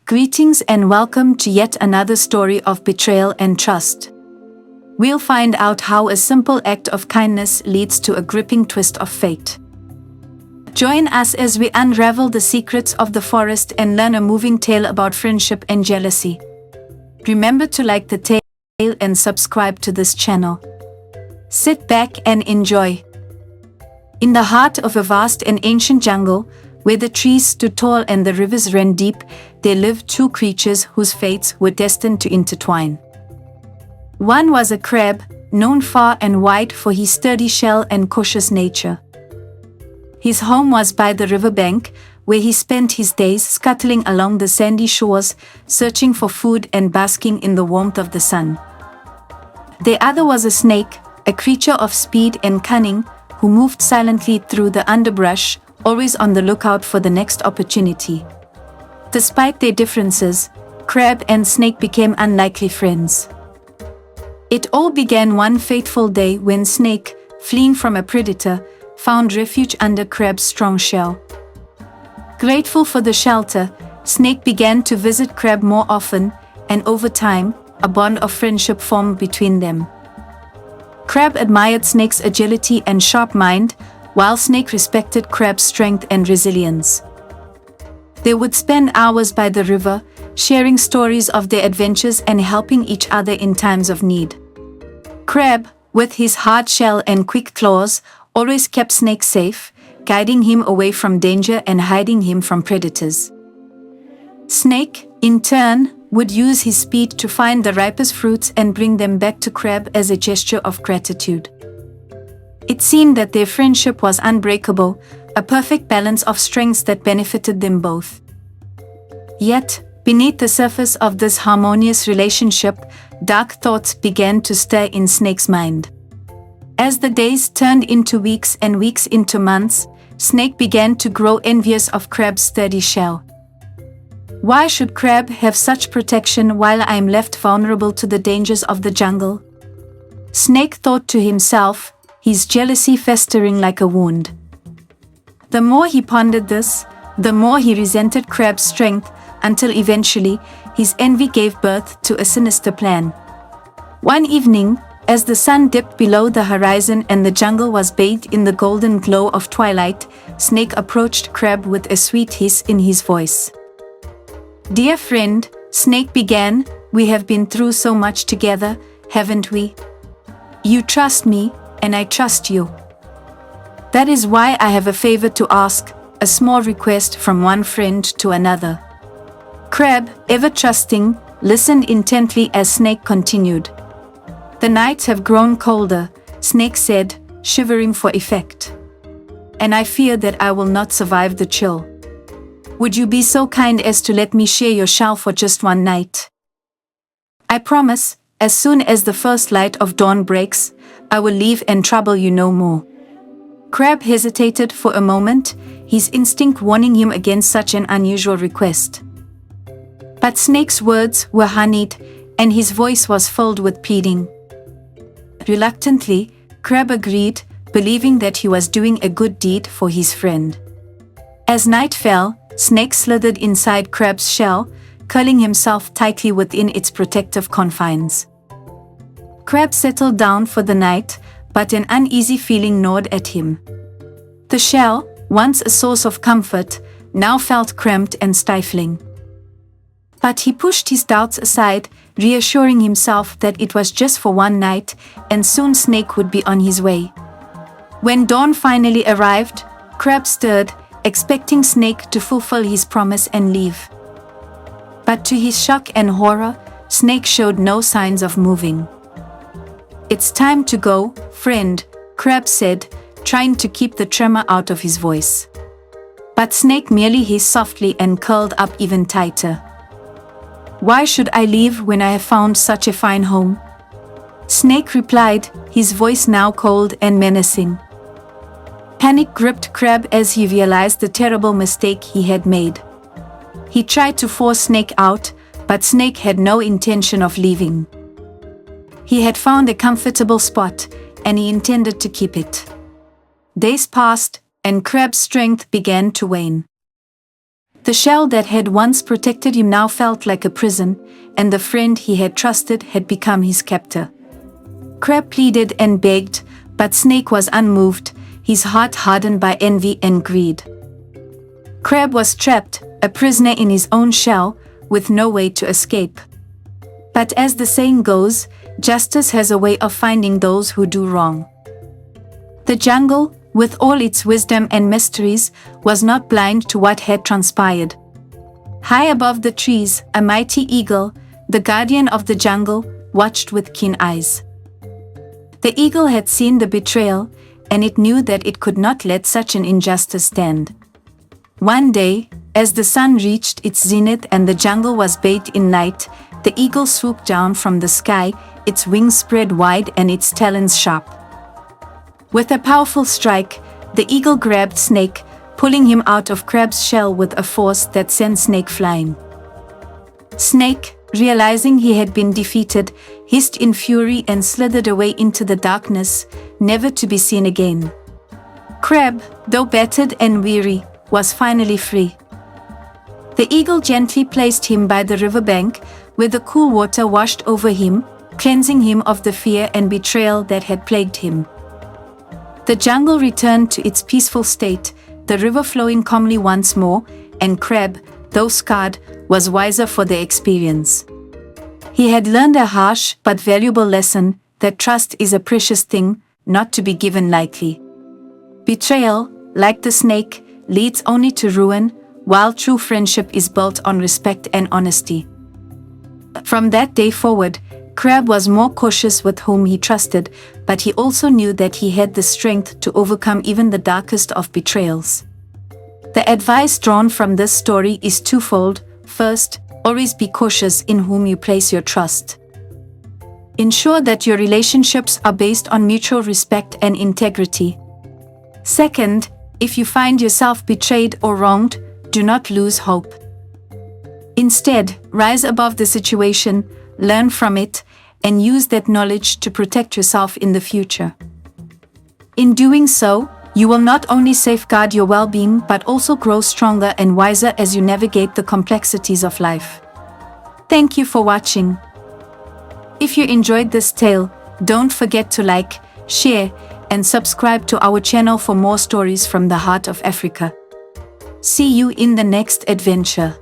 Greetings and welcome to yet another story of betrayal and trust. We'll find out how a simple act of kindness leads to a gripping twist of fate. Join us as we unravel the secrets of the forest and learn a moving tale about friendship and jealousy. Remember to like the tale and subscribe to this channel. Sit back and enjoy. In the heart of a vast and ancient jungle, where the trees stood tall and the rivers ran deep, there lived two creatures whose fates were destined to intertwine. One was a crab, known far and wide for his sturdy shell and cautious nature. His home was by the riverbank, where he spent his days scuttling along the sandy shores, searching for food and basking in the warmth of the sun. The other was a snake, a creature of speed and cunning, who moved silently through the underbrush, always on the lookout for the next opportunity. Despite their differences, crab and snake became unlikely friends. It all began one fateful day when snake, fleeing from a predator, found refuge under crab's strong shell. Grateful for the shelter, snake began to visit crab more often, and over time, a bond of friendship formed between them. Crab admired snake's agility and sharp mind, while snake respected crab's strength and resilience. They would spend hours by the river, sharing stories of their adventures and helping each other in times of need. Crab, with his hard shell and quick claws, always kept snake safe, guiding him away from danger and hiding him from predators. Snake, in turn, would use his speed to find the ripest fruits and bring them back to crab as a gesture of gratitude. It seemed that their friendship was unbreakable, a perfect balance of strengths that benefited them both. Yet, beneath the surface of this harmonious relationship, dark thoughts began to stir in Snake's mind. As the days turned into weeks and weeks into months, Snake began to grow envious of Crab's sturdy shell. Why should Crab have such protection while I am left vulnerable to the dangers of the jungle? Snake thought to himself, his jealousy festering like a wound. The more he pondered this, the more he resented Crab's strength, until eventually, his envy gave birth to a sinister plan. One evening, as the sun dipped below the horizon and the jungle was bathed in the golden glow of twilight, Snake approached Crab with a sweet hiss in his voice. "Dear friend," Snake began, "we have been through so much together, haven't we? You trust me, and I trust you. That is why I have a favor to ask, a small request from one friend to another." Crab, ever trusting, listened intently as Snake continued. "The nights have grown colder," Snake said, shivering for effect. "And I fear that I will not survive the chill. Would you be so kind as to let me share your shell for just one night? I promise, as soon as the first light of dawn breaks, I will leave and trouble you no more." Crab hesitated for a moment, his instinct warning him against such an unusual request. But Snake's words were honeyed, and his voice was filled with pleading. Reluctantly, Crab agreed, believing that he was doing a good deed for his friend. As night fell, Snake slithered inside Crab's shell, curling himself tightly within its protective confines. Crab settled down for the night, but an uneasy feeling gnawed at him. The shell, once a source of comfort, now felt cramped and stifling. But he pushed his doubts aside, reassuring himself that it was just for one night, and soon Snake would be on his way. When dawn finally arrived, Crab stirred, expecting Snake to fulfill his promise and leave. But to his shock and horror, Snake showed no signs of moving. "It's time to go, friend," Crab said, trying to keep the tremor out of his voice. But Snake merely hissed softly and curled up even tighter. "Why should I leave when I have found such a fine home?" Snake replied, his voice now cold and menacing. Panic gripped Crab as he realized the terrible mistake he had made. He tried to force Snake out, but Snake had no intention of leaving. He had found a comfortable spot, and he intended to keep it. Days passed, and Crab's strength began to wane. The shell that had once protected him now felt like a prison, and the friend he had trusted had become his captor. Crab pleaded and begged, but Snake was unmoved, his heart hardened by envy and greed. Crab was trapped, a prisoner in his own shell, with no way to escape. But as the saying goes, justice has a way of finding those who do wrong. The jungle, with all its wisdom and mysteries, was not blind to what had transpired. High above the trees, a mighty eagle, the guardian of the jungle, watched with keen eyes. The eagle had seen the betrayal, and it knew that it could not let such an injustice stand. One day, as the sun reached its zenith and the jungle was bathed in night, the eagle swooped down from the sky, its wings spread wide and its talons sharp. With a powerful strike, the eagle grabbed Snake, pulling him out of Crab's shell with a force that sent Snake flying. Snake, realizing he had been defeated, hissed in fury and slithered away into the darkness, never to be seen again. Crab, though battered and weary, was finally free. The eagle gently placed him by the riverbank, where the cool water washed over him, cleansing him of the fear and betrayal that had plagued him. The jungle returned to its peaceful state, the river flowing calmly once more, and Crab, though scarred, was wiser for the experience. He had learned a harsh but valuable lesson, that trust is a precious thing, not to be given lightly. Betrayal, like the snake, leads only to ruin, while true friendship is built on respect and honesty. From that day forward, Crab was more cautious with whom he trusted, but he also knew that he had the strength to overcome even the darkest of betrayals. The advice drawn from this story is twofold. First, always be cautious in whom you place your trust. Ensure that your relationships are based on mutual respect and integrity. Second, if you find yourself betrayed or wronged, do not lose hope. Instead, rise above the situation, learn from it, and use that knowledge to protect yourself in the future. In doing so, you will not only safeguard your well-being but also grow stronger and wiser as you navigate the complexities of life. Thank you for watching. If you enjoyed this tale, don't forget to like, share, and subscribe to our channel for more stories from the heart of Africa. See you in the next adventure.